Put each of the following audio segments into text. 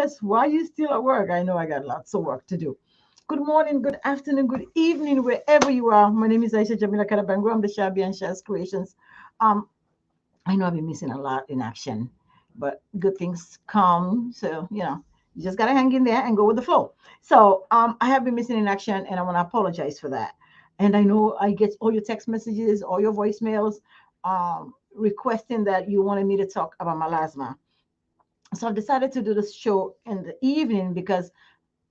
Yes, why you still at work? I know I got lots of work to do. Good morning, good afternoon, good evening, wherever you are. My name is Aisha Jamila Karabangu. I'm the Shabby and Shaz Creations. Um, I know I've been missing a lot in action, but good things come. So, you just got to hang in there and go with the flow. So, I have been missing in action and I want to apologize for that. And I know I get all your text messages, all your voicemails, requesting that you wanted me to talk about Malasma. So I've decided to do this show in the evening because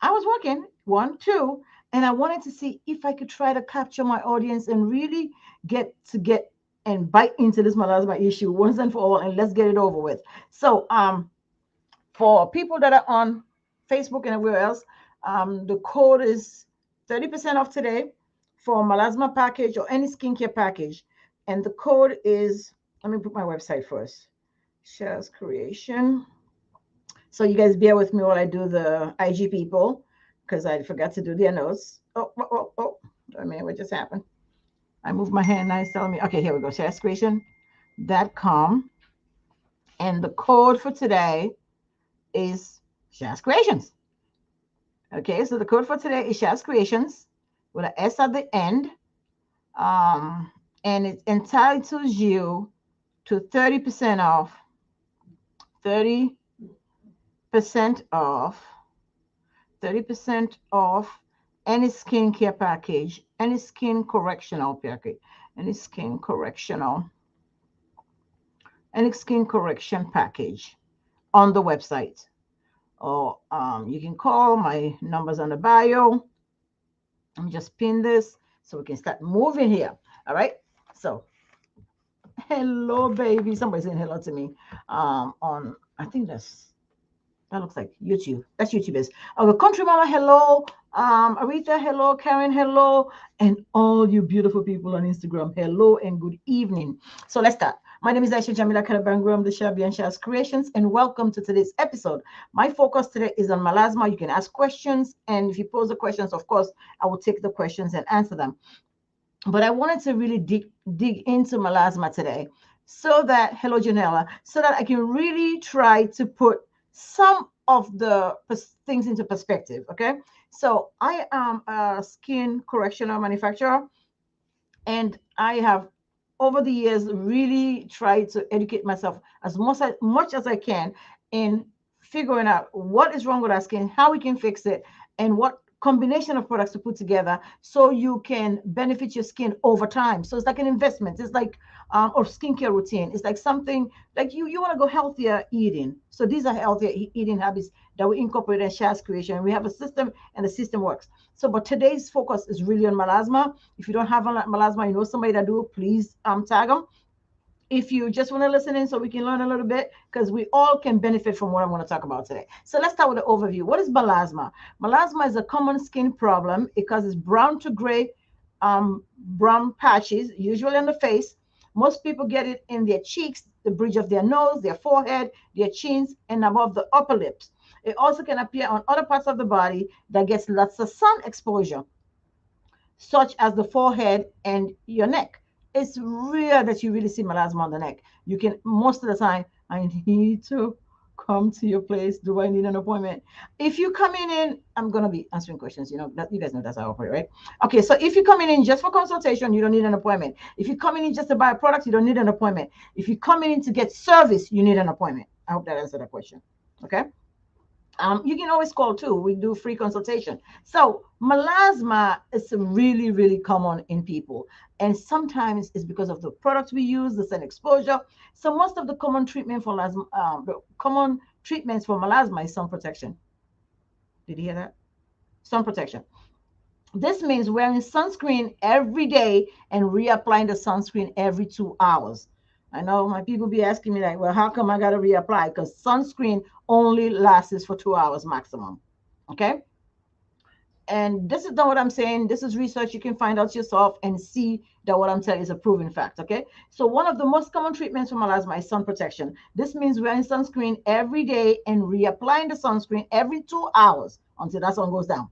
I was working, one, two, and I wanted to see if I could try to capture my audience and really get and bite into this Malasma issue once and for all, and let's get it over with. So, for people that are on Facebook and everywhere else, the code is 30% off today for Malasma package or any skincare package, and the code is, let me put my website first. Shares Creation. So you guys bear with me while I do the IG people because I forgot to do their notes. Oh. I mean, what just happened? I moved my hand. Now it's telling me. Okay, here we go. SharesCreation.com. And the code for today is Shares Creations. Okay, so the code for today is Shares Creations with an S at the end. And it entitles you to 30% off. 30% off 30% off any skincare package, any skin correctional package, any skin correctional, any skin correction package on the website. Or you can call my numbers on the bio. Let me just pin this so we can start moving here. All right. So, hello, baby. Somebody's saying hello to me. On I think that looks like YouTube. That's YouTubers. Okay, Country Mama, hello. Aretha, hello. Karen, hello. And all you beautiful people on Instagram, hello and good evening. So let's start. My name is Aisha Jamila Karabangu. I'm the Shabby and Shaz Creations, and welcome to today's episode. My focus today is on Malasma. You can ask questions, and if you pose the questions, of course, I will take the questions and answer them. But I wanted to really dig into Malasma today so that, hello, Janella, so that I can really try to put some of the things into perspective. Okay. So I am a skin correctional manufacturer, and I have over the years really tried to educate myself much as I can in figuring out what is wrong with our skin, how we can fix it, and what combination of products to put together so you can benefit your skin over time. So it's like an investment. It's like or skincare routine. It's like something like you want to go healthier eating. So these are healthier eating habits that we incorporate in Shaz Creation. We have a system, and the system works. So, but today's focus is really on Malasma. If you don't have a Malasma, you know somebody that do, please tag them. If you just want to listen in so we can learn a little bit, because we all can benefit from what I want to talk about today. So let's start with an overview. What is melasma? Melasma is a common skin problem. It causes brown to gray brown patches, usually on the face. Most people get it in their cheeks, the bridge of their nose, their forehead, their chins, and above the upper lips. It also can appear on other parts of the body that gets lots of sun exposure, such as the forehead and your neck. It's rare that you really see melasma on the neck. You can, most of the time, I need to come to your place? Do I need an appointment? If you coming in, I'm gonna be answering questions. You know that you guys know that's how I operate, right? Okay, so if you're coming in just for consultation, you don't need an appointment. If you're coming in just to buy a product, you don't need an appointment. If you're coming in to get service, you need an appointment. I hope that answered that question. Okay. You can always call too. We do free consultation. So melasma is really, really common in people. And sometimes it's because of the products we use, the sun exposure. So most of the common treatment for melasma, the common treatments for melasma is sun protection. Did you hear that? Sun protection. This means wearing sunscreen every day and reapplying the sunscreen every 2 hours. I know my people be asking me like, well, how come I got to reapply? Because sunscreen only lasts for 2 hours maximum. Okay. And this is not what I'm saying. This is research. You can find out yourself and see that what I'm telling you is a proven fact. Okay. So one of the most common treatments for melasma is sun protection. This means wearing sunscreen every day and reapplying the sunscreen every 2 hours until that sun goes down.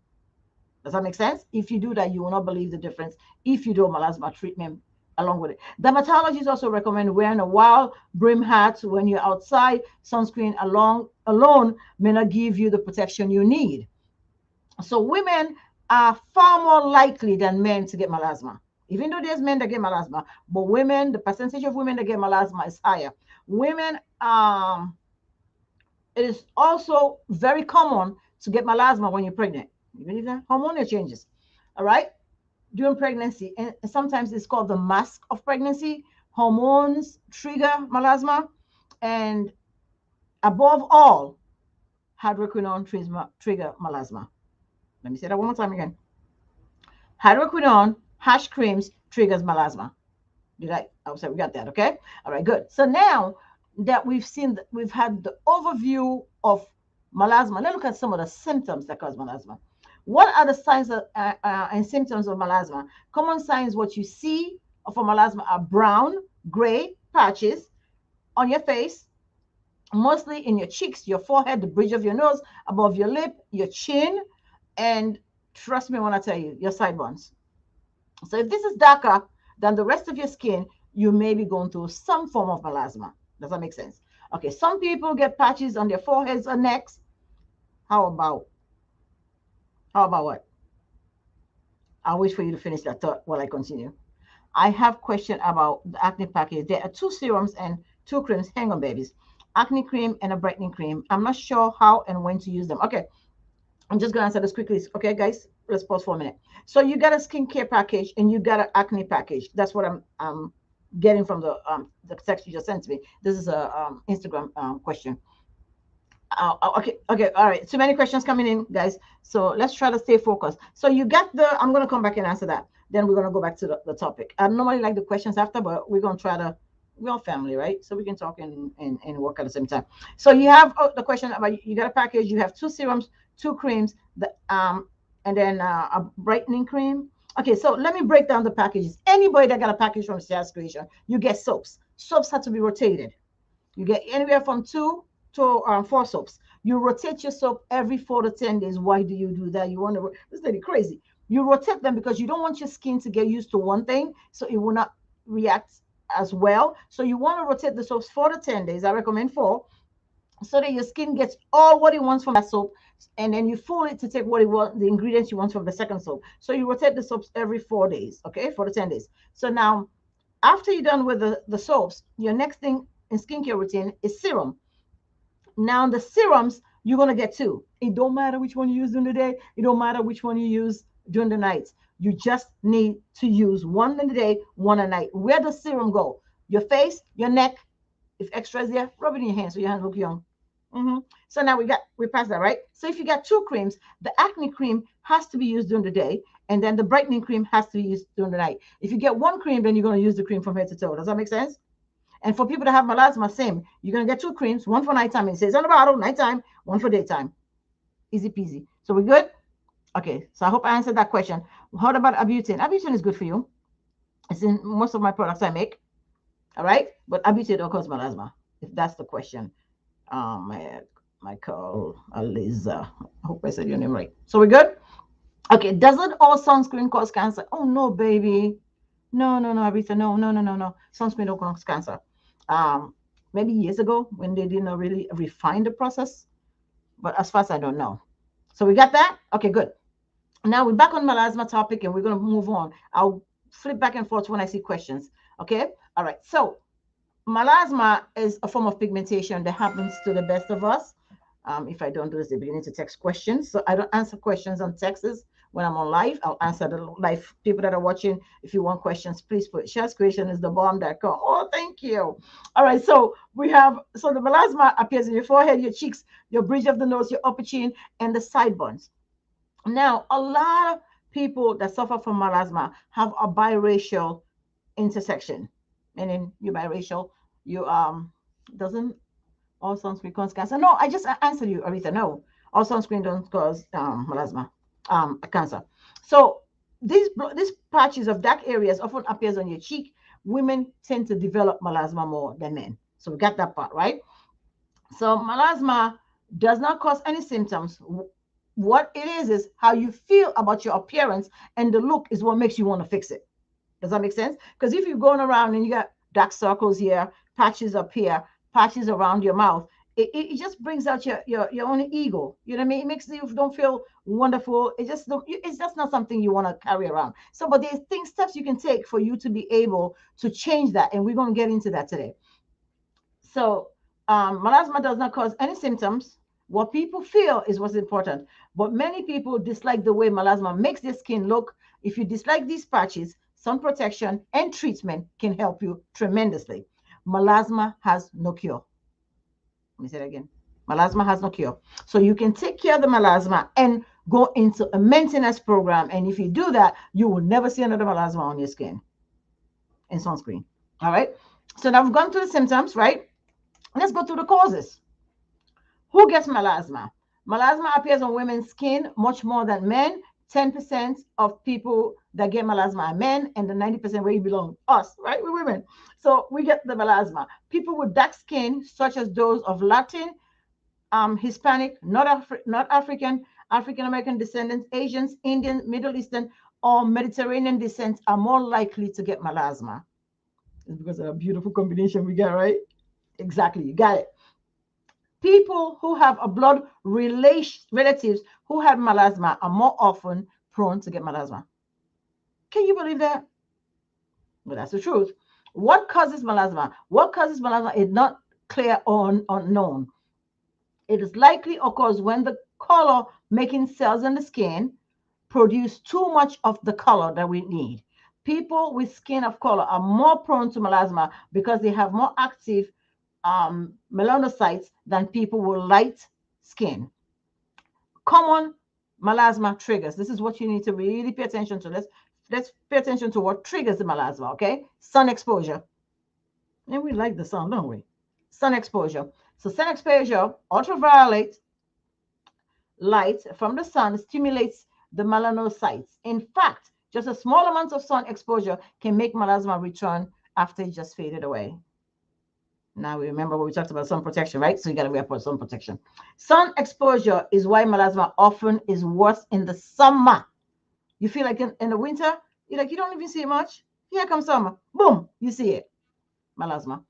Does that make sense? If you do that, you will not believe the difference if you do a melasma treatment along with it. Dermatologists also recommend wearing a wild brim hat when you're outside. Sunscreen alone may not give you the protection you need. So women are far more likely than men to get melasma. Even though there's men that get melasma, but women, the percentage of women that get melasma is higher. Women, it is also very common to get melasma when you're pregnant. You believe that? Hormonal changes. All right. During pregnancy, and sometimes it's called the mask of pregnancy. Hormones trigger melasma, and above all, hydroquinone trigger melasma. Let me say that one more time again. Hydroquinone hash creams triggers melasma. Did I? I was saying we got that. Okay. All right. Good. So now that we've had the overview of melasma. Let's look at some of the symptoms that cause melasma. What are the signs and symptoms of melasma? Common signs, what you see for melasma are brown, gray patches on your face, mostly in your cheeks, your forehead, the bridge of your nose, above your lip, your chin, and trust me when I tell you, your sideburns. So if this is darker than the rest of your skin, you may be going through some form of melasma. Does that make sense? Okay, some people get patches on their foreheads or necks. How about what? I'll wait for you to finish that thought while I continue. I have question about the acne package. There are 2 serums and 2 creams. Hang on, babies. Acne cream and a brightening cream. I'm not sure how and when to use them. Okay, I'm just gonna answer this quickly. Okay, guys, let's pause for a minute. So you got a skincare package and you got an acne package. That's what I'm getting from the text you just sent to me. This is a Instagram question. Okay, all right. Too many questions coming in, guys. So let's try to stay focused. So you got I'm going to come back and answer that. Then we're going to go back to the topic. I normally like the questions after, but we're going to try to, we're all family, right? So we can talk and work at the same time. So you have the question about, you got a package, you have 2 serums, 2 creams, and then a brightening cream. Okay, so let me break down the packages. Anybody that got a package from Sales Creation, you get soaps. Soaps have to be rotated. You get anywhere from 2 to 4 soaps. You rotate your soap every 4 to 10 days. Why do you do that? You want to, this lady crazy. You rotate them because you don't want your skin to get used to one thing, so it will not react as well. So you want to rotate the soaps 4 to 10 days. I recommend 4, so that your skin gets all what it wants from that soap, and then you fool it to take what it wants, the ingredients you want from the second soap. So you rotate the soaps every 4 days, okay, 4 to 10 days. So now, after you're done with the soaps, your next thing in skincare routine is serum. Now the serums, you're gonna get 2. It don't matter which one you use during the day. It don't matter which one you use during the night. You just need to use one in the day, one at night. Where does serum go? Your face, your neck. If extra is there, rub it in your hands so your hands look young. So now we passed that, right? So if you got 2 creams, the acne cream has to be used during the day, and then the brightening cream has to be used during the night. If you get 1 cream, then you're gonna use the cream from head to toe. Does that make sense? And for people that have melasma, same. You're going to get 2 creams, one for nighttime. It says on the bottle, nighttime, one for daytime. Easy peasy. So we're good? Okay. So I hope I answered that question. What about Abutane? Abutane is good for you. It's in most of my products I make. All right. But Abutane don't cause melasma, if that's the question. Michael, Aliza. I hope I said your name right. So we're good? Okay. Doesn't all sunscreen cause cancer? Oh, no, baby. No, Aretha. No. Sunscreen don't cause cancer. maybe years ago when they didn't really refine the process. But as far as I don't know. So we got that? Okay, good. Now we're back on melasma topic and we're going to move on. I'll flip back and forth when I see questions. Okay? All right. So melasma is a form of pigmentation that happens to the best of us. If I don't do this, they're beginning to text questions. So I don't answer questions on texts when I'm on live. I'll answer the live people that are watching. If you want questions, please put Shaz Creation is the bomb.com. Oh, thank you. All right. So so the melasma appears in your forehead, your cheeks, your bridge of the nose, your upper chin, and the sideburns. Now, a lot of people that suffer from melasma have a biracial intersection, meaning you're biracial. You doesn't all sunscreen cause cancer. No, I just answered you, Aretha. No, all sunscreen don't cause melasma, cancer. So these patches of dark areas often appears on your cheek. Women tend to develop melasma more than men. So we got that part right. So melasma does not cause any symptoms. What it is how you feel about your appearance, and the look is what makes you want to fix it. Does that make sense? Because if you're going around and you got dark circles here, patches up here, patches around your mouth, it just brings out your own ego. You know what I mean? It makes you don't feel wonderful. It's just not something you want to carry around. So, but there's steps you can take for you to be able to change that, and we're going to get into that today. So, melasma does not cause any symptoms. What people feel is what's important. But many people dislike the way melasma makes their skin look. If you dislike these patches, sun protection and treatment can help you tremendously. Melasma has no cure. Let me say that again. Melasma has no cure. So you can take care of the melasma and go into a maintenance program. And if you do that, you will never see another melasma on your skin and sunscreen. All right. So now we've gone through the symptoms, right? Let's go through the causes. Who gets melasma? Melasma appears on women's skin much more than men. 10% of people that get melasma are men, and the 90% where you belong, us, right? We're women. So we get the melasma. People with dark skin, such as those of Latin, Hispanic, not African, African American descendants, Asians, Indian, Middle Eastern, or Mediterranean descent are more likely to get melasma. It's because of a beautiful combination we got, right? Exactly, you got it. People who have a blood relatives who have melasma are more often prone to get melasma. Can you believe that? Well, that's the truth. What causes melasma? What causes melasma is not clear or unknown. It is likely occurs when the color making cells in the skin produce too much of the color that we need. People with skin of color are more prone to melasma because they have more active melanocytes than people with light skin. Common melasma triggers. This is what you need to really pay attention to. Let's pay attention to what triggers the melasma, okay? Sun exposure. And we like the sun, don't we? Sun exposure. So sun exposure, ultraviolet light from the sun stimulates the melanocytes. In fact, just a small amount of sun exposure can make melasma return after it just faded away. Now we remember what we talked about sun protection, right? So you got to wear sun protection. Sun exposure is why melasma often is worse in the summer. You feel like in the winter, you don't even see it much. Here comes summer. Boom, you see it. Melasma.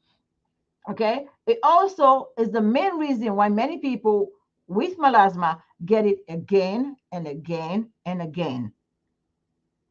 Okay. It also is the main reason why many people with melasma get it again and again and again.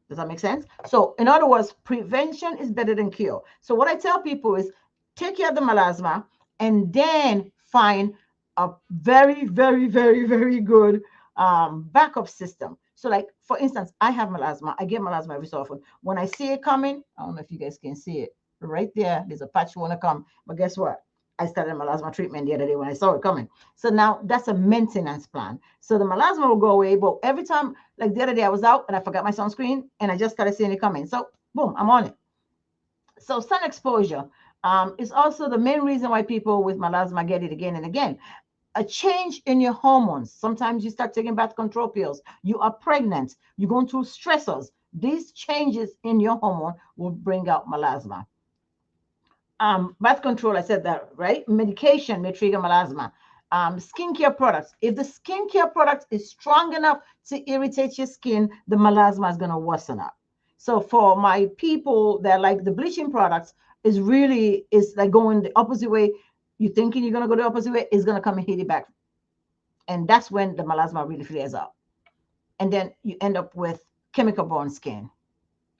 Does that make sense? So, in other words, prevention is better than cure. So, what I tell people is take care of the melasma and then find a very, very, very, very good backup system. So, like for instance, I have melasma. I get melasma every so often. When I see it coming, I don't know if you guys can see it right there. There's a patch want to come, but guess what? I started melasma treatment the other day when I saw it coming. So now that's a maintenance plan. So the melasma will go away, but every time, like the other day, I was out and I forgot my sunscreen and I just started seeing it coming. So boom, I'm on it. So sun exposure is also the main reason why people with melasma get it again and again. A change in your hormones. Sometimes you start taking birth control pills. You are pregnant. You're going through stressors. These changes in your hormone will bring out melasma. Birth control, I said that, right? Medication may trigger melasma. Skincare products. If the skincare product is strong enough to irritate your skin, the melasma is going to worsen up. So for my people that like the bleaching products, is like going the opposite way. you're thinking you're going to go the opposite way, it's going to come and hit you back. And that's when the melasma really flares up. And then you end up with chemical borne skin,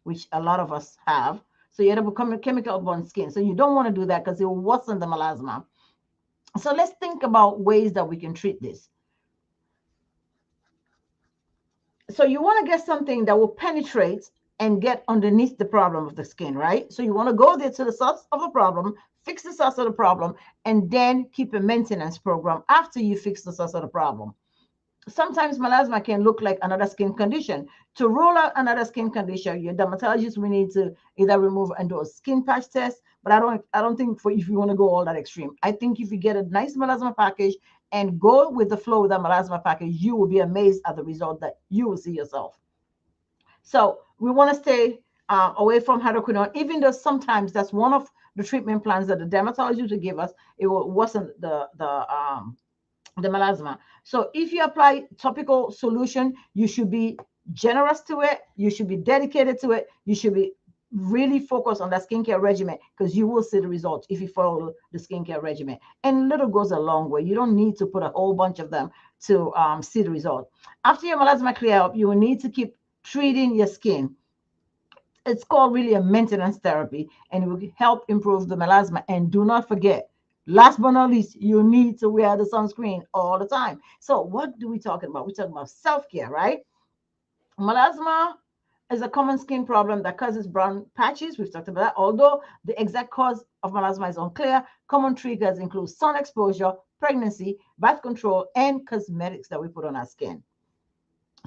which a lot of us have. So you end up with chemical borne skin. So you don't want to do that because it will worsen the melasma. So let's think about ways that we can treat this. So you want to get something that will penetrate and get underneath the problem of the skin, right? So you want to go there to the source of the problem, fix the source of the problem, and then keep a maintenance program after you fix the source of the problem. Sometimes melasma can look like another skin condition. To rule out another skin condition, your dermatologist will need to either remove and do a skin patch test. But I don't think for if you want to go all that extreme. I think if you get a nice melasma package and go with the flow with that melasma package, you will be amazed at the result that you will see yourself. So we want to stay away from hydroquinone, even though sometimes that's one of the treatment plans that the dermatologist will give us. It will worsen the melasma. So if you apply topical solution, you should be generous to it. You should be dedicated to it. You should be really focused on that skincare regimen because you will see the results if you follow the skincare regimen. And little goes a long way. You don't need to put a whole bunch of them to see the result. After your melasma clear up, you will need to keep treating your skin. It's called really a maintenance therapy, and it will help improve the melasma. And do not forget, last but not least, you need to wear the sunscreen all the time. So what do we talking about? We're talking about self-care, right? Melasma is a common skin problem that causes brown patches. We've talked about that. Although the exact cause of melasma is unclear, common triggers include sun exposure, pregnancy, birth control, and cosmetics that we put on our skin.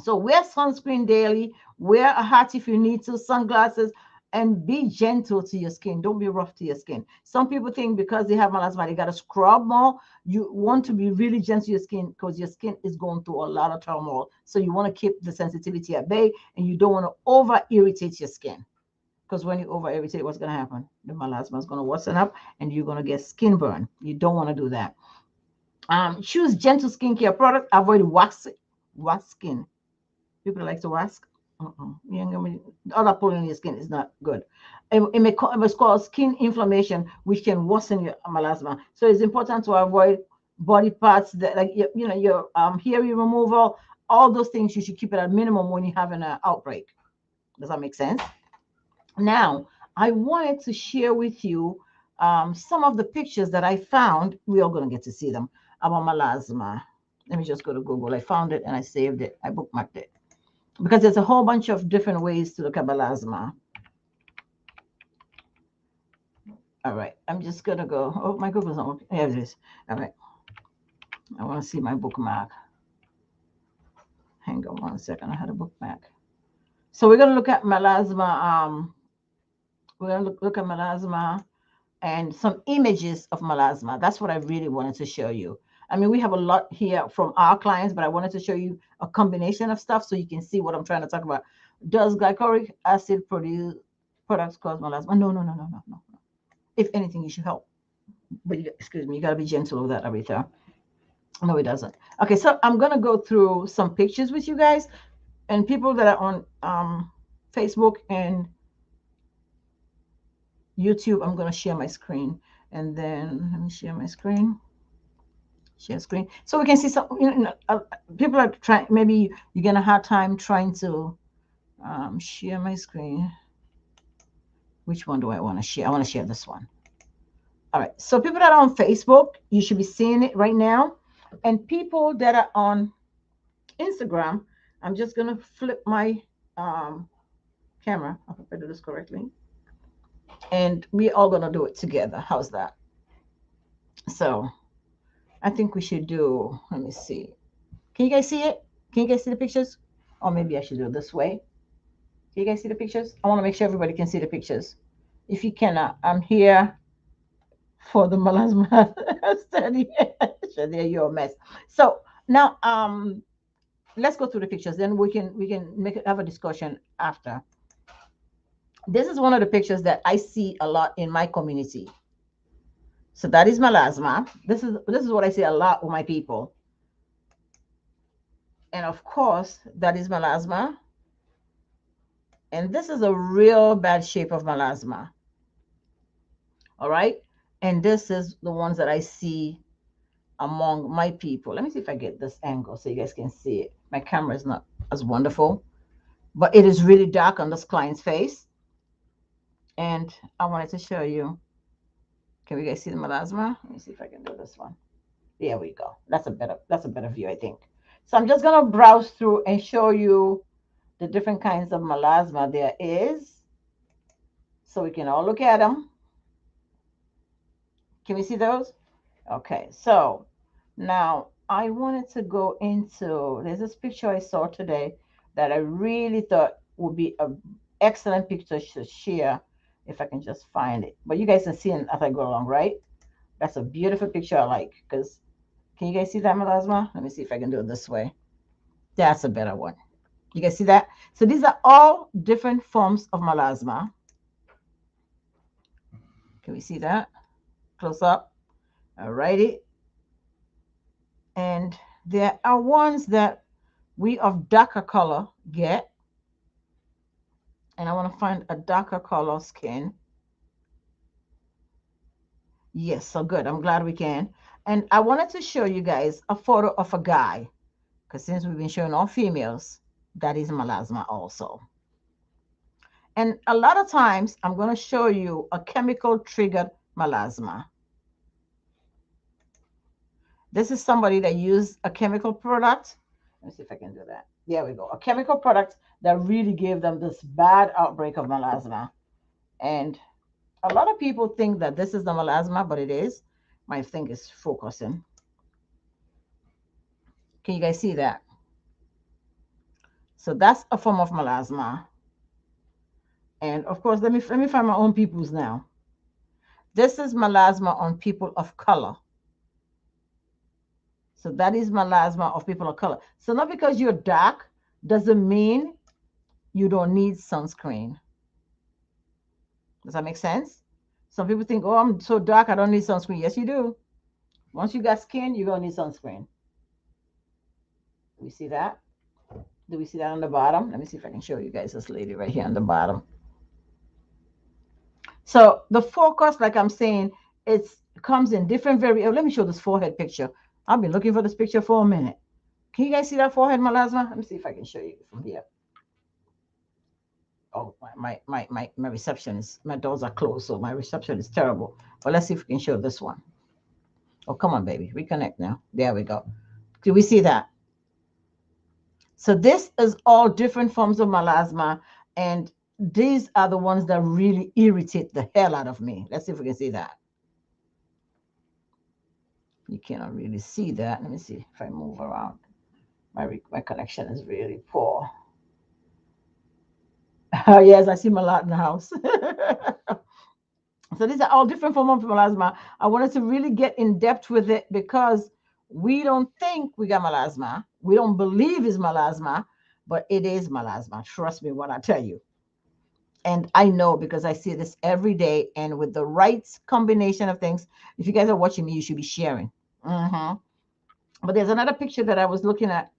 So wear sunscreen daily, wear a hat if you need to, sunglasses, and be gentle to your skin. Don't be rough to your skin. Some people think because they have melasma, they got to scrub more. You want to be really gentle to your skin because your skin is going through a lot of turmoil. So you want to keep the sensitivity at bay, and you don't want to over irritate your skin. Because when you over irritate, what's going to happen? The melasma is going to worsen up and you're going to get skin burn. You don't want to do that. Choose gentle skincare products. Avoid wax skin. People like to wax. You ain't gonna be, other pulling in your skin is not good. It may cause skin inflammation, which can worsen your melasma. So it's important to avoid body parts that, like your hair removal. All those things you should keep it at minimum when you're having an outbreak. Does that make sense? Now, I wanted to share with you some of the pictures that I found. We are going to get to see them about melasma. Let me just go to Google. I found it and I saved it. I bookmarked it because there's a whole bunch of different ways to look at melasma. All right, I'm just going to go. Oh, my Google's not working. Here it is. All right. I want to see my bookmark. Hang on one second. I had a bookmark. So we're going to look at melasma. We're going to look at melasma and some images of melasma. That's what I really wanted to show you. I mean, we have a lot here from our clients, but I wanted to show you a combination of stuff so you can see what I'm trying to talk about. Does glycolic acid produce products cause melasma? No. If anything, you should help. But excuse me, you got to be gentle with that, Aretha. No, it doesn't. Okay, so I'm going to go through some pictures with you guys and people that are on Facebook and YouTube. I'm going to share my screen. And then let me share my screen. Share screen so we can see some. People are trying. Maybe you're gonna have time trying to share my screen. Which one do I want to share? I want to share this one. All right. So people that are on Facebook, you should be seeing it right now, and people that are on Instagram, I'm just gonna flip my camera. I hope I do this correctly, and we're all gonna do it together. How's that? So I think we should do. Let me see. Can you guys see it? Can you guys see the pictures? Or maybe I should do it this way. Can you guys see the pictures? I want to make sure everybody can see the pictures. If you cannot, I'm here for the melasma study. There, you're a mess. So now, let's go through the pictures. Then we can have a discussion after. This is one of the pictures that I see a lot in my community. So that is melasma. This is what I see a lot with my people. And of course, that is melasma. And this is a real bad shape of melasma. All right. And this is the ones that I see among my people. Let me see if I get this angle so you guys can see it. My camera is not as wonderful, but it is really dark on this client's face. And I wanted to show you. Can we guys see the melasma? Let me see if I can do this one. There we go. That's a better view, I think. So I'm just gonna browse through and show you the different kinds of melasma there is, so we can all look at them. Can we see those? Okay, so now I wanted to go into, there's this picture I saw today that I really thought would be an excellent picture to share if I can just find it. But you guys can see it as I go along, right? That's a beautiful picture I like, because can you guys see that melasma? Let me see if I can do it this way. That's a better one. You guys see that? So these are all different forms of melasma. Can we see that? Close up. All righty. And there are ones that we of darker color get. And I want to find a darker color skin. Yes, so good. I'm glad we can. And I wanted to show you guys a photo of a guy, because since we've been showing all females, that is melasma also. And a lot of times I'm going to show you a chemical triggered melasma. This is somebody that used a chemical product. Let me see if I can do that. There we go. A chemical product that really gave them this bad outbreak of melasma. And a lot of people think that this is the melasma, but it is. My thing is focusing. Can you guys see that? So that's a form of melasma. And of course, let me find my own people's now. This is melasma on people of color. So that is melasma of people of color. So not because you're dark doesn't mean you don't need sunscreen. Does that make sense? Some people think, oh, I'm so dark, I don't need sunscreen. Yes, you do. Once you got skin, you're going to need sunscreen. Do we see that? Do we see that on the bottom? Let me see if I can show you guys this lady right here on the bottom. So the focus, like I'm saying, it comes in different let me show this forehead picture. I've been looking for this picture for a minute. Can you guys see that forehead melasma? Let me see if I can show you from here. Oh, my reception is, my doors are closed, so my reception is terrible. But let's see if we can show this one. Oh, come on, baby. Reconnect now. There we go. Do we see that? So this is all different forms of melasma, and these are the ones that really irritate the hell out of me. Let's see if we can see that. You cannot really see that. Let me see if I move around. My connection is really poor. Yes, I see my lot in the house. So these are all different forms of melasma. I wanted to really get in depth with it because we don't think we got melasma. We don't believe it's melasma, but it is melasma. Trust me when I tell you. And I know because I see this every day. And with the right combination of things, if you guys are watching me, you should be sharing. But there's another picture that I was looking at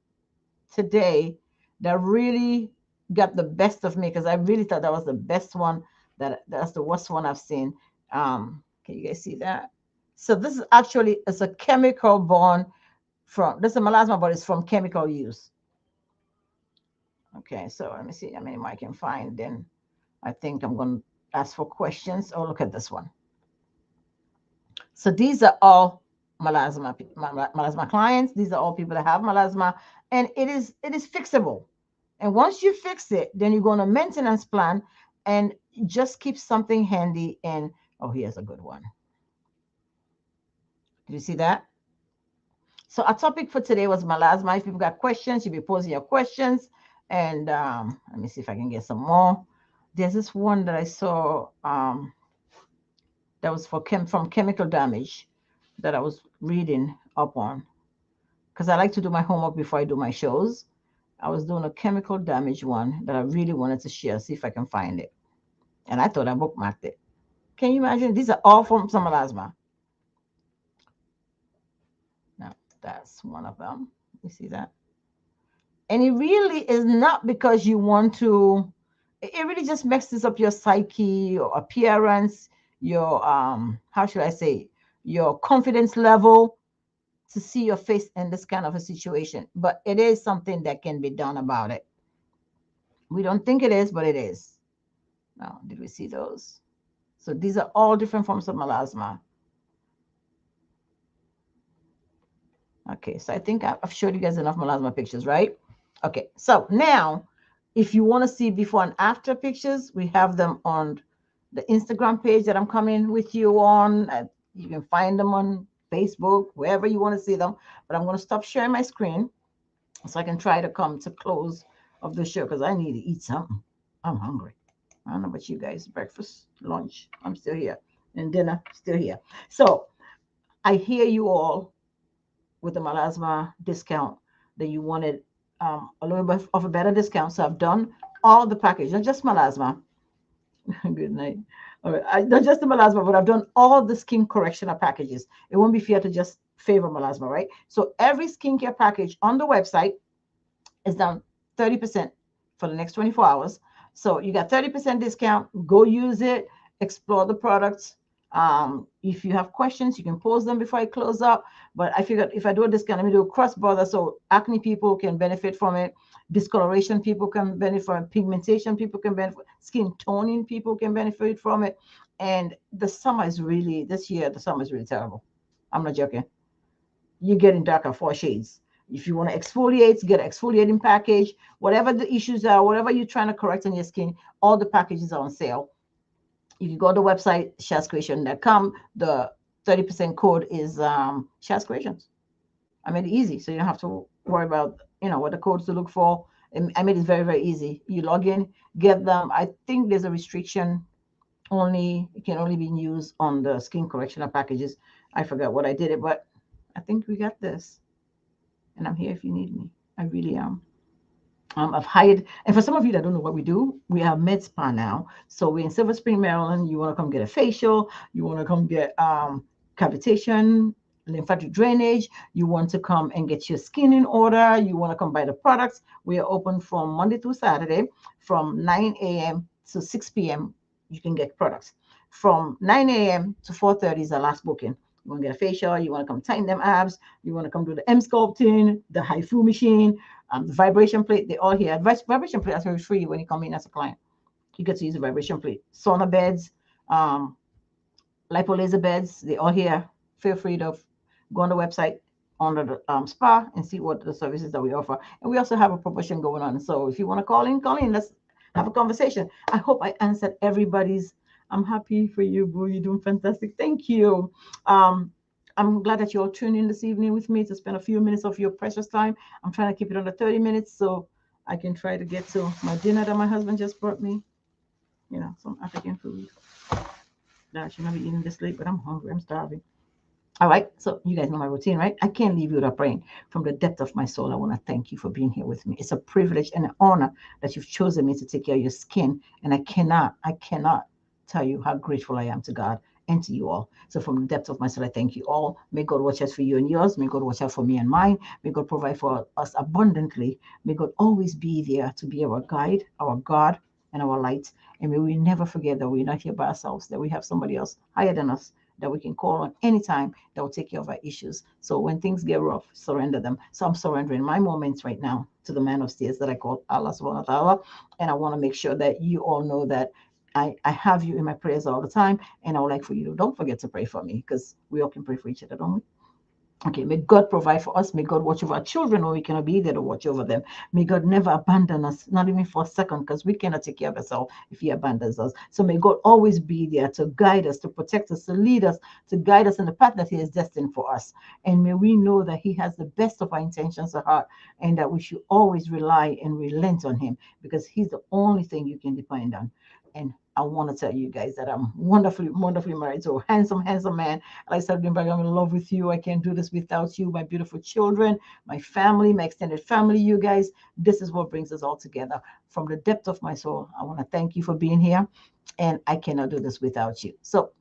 today that really got the best of me because I really thought that was the best one. That's the worst one I've seen. Can you guys see that? So this is actually, it's a chemical born from, this is a melasma, but it's from chemical use. Okay, so let me see how many more I can find. Then I think I'm going to ask for questions. Oh, look at this one. So these are all melasma clients. These are all people that have melasma, and it is fixable. And once you fix it, then you go on a maintenance plan and just keep something handy. And oh, here's a good one. Did you see that? So our topic for today was melasma. If you've got questions, you'll be posing your questions. And let me see if I can get some more. There's this one that I saw that was from chemical damage that I was reading up on because I like to do my homework before I do my shows. I was doing a chemical damage one that I really wanted to share, see if I can find it. And I thought I bookmarked it. Can you imagine? These are all from some melasma. Now, that's one of them. You see that? And it really is not because you want to, it really just messes up your psyche or appearance. your how should I say, your confidence level to see your face in this kind of a situation. But it is something that can be done about it. We don't think it is, but it is. Now, did we see those? So these are all different forms of melasma. Okay, so I think I've showed you guys enough melasma pictures, right? Okay, so now if you want to see before and after pictures, we have them on the Instagram page that I'm coming with you on. You can find them on Facebook, wherever you want to see them. But I'm going to stop sharing my screen so I can try to come to close of the show because I need to eat something. I'm hungry. I don't know about you guys. Breakfast, lunch, I'm still here. And dinner, still here. So I hear you all with the Malasma discount that you wanted a little bit of a better discount. So I've done all the package, not just Malasma. Good night. All right, not just the melasma, but I've done all the skin correctional packages. It won't be fair to just favor melasma, right? So every skincare package on the website is down 30% for the next 24 hours. So you got 30% discount. Go use it. Explore the products. If you have questions, you can pose them before I close up. But I figured if I do a discount, let me do a cross border so acne people can benefit from it. Discoloration people can benefit from it. Pigmentation people can benefit. Skin toning people can benefit from it. And the summer is really, this year, the summer is really terrible. I'm not joking. You're getting darker 4 shades. If you want to exfoliate, get an exfoliating package. Whatever the issues are, whatever you're trying to correct on your skin, all the packages are on sale. You can go to the website, shazcreation.com. The 30% code is Shaz Creations. I made it easy, so you don't have to worry about, what the codes to look for. And I made it very, very easy. You log in, get them. I think there's a restriction only, it can only be used on the skin correctional packages. I forgot what I did it, but I think we got this. And I'm here if you need me. I really am. I've hired, and for some of you that don't know what we do, we have med spa now. So we're in Silver Spring, Maryland. You want to come get a facial, you want to come get cavitation, lymphatic drainage, you want to come and get your skin in order, you want to come buy the products. We are open from Monday through Saturday from 9 a.m. to 6 p.m. You can get products. From 9 a.m. to 4:30 is the last booking. You want to get a facial, you want to come tighten them abs, you want to come do the M sculpting, the HIFU machine, the vibration plate, they all here. Vibration plate is very free when you come in as a client. You get to use the vibration plate. Sauna beds, lipolaser beds, they all here. Feel free to go on the website under the spa and see what the services that we offer. And we also have a promotion going on. So if you want to call in, call in. Let's have a conversation. I hope I answered everybody's. I'm happy for you, boo. You're doing fantastic. Thank you. I'm glad that you all tuned in this evening with me to spend a few minutes of your precious time. I'm trying to keep it under 30 minutes so I can try to get to my dinner that my husband just brought me. Some African food. I should not be eating this late, but I'm hungry. I'm starving. All right. So you guys know my routine, right? I can't leave you without praying. From the depth of my soul, I want to thank you for being here with me. It's a privilege and an honor that you've chosen me to take care of your skin. And I cannot tell you how grateful I am to God and to you all. So from the depth of my soul, I thank you all. May God watch out for you and yours. May God watch out for me and mine. May God provide for us abundantly. May God always be there to be our guide, our God, and our light. And may we never forget that we're not here by ourselves, that we have somebody else higher than us that we can call on anytime that will take care of our issues. So when things get rough, surrender them. So I'm surrendering my moments right now to the man upstairs that I call Allah subhanahu wa ta'ala. And I want to make sure that you all know that I have you in my prayers all the time. And I would like for you to don't forget to pray for me because we all can pray for each other, don't we? Okay, may God provide for us. May God watch over our children when we cannot be there to watch over them. May God never abandon us, not even for a second, because we cannot take care of ourselves if He abandons us. So may God always be there to guide us, to protect us, to lead us, to guide us in the path that He has destined for us. And may we know that He has the best of our intentions at heart and that we should always rely and relent on Him because He's the only thing you can depend on. And I want to tell you guys that I'm wonderfully, wonderfully married to a handsome, handsome man. Like I said, I'm in love with you. I can't do this without you, my beautiful children, my family, my extended family, you guys. This is what brings us all together. From the depth of my soul, I want to thank you for being here. And I cannot do this without you. So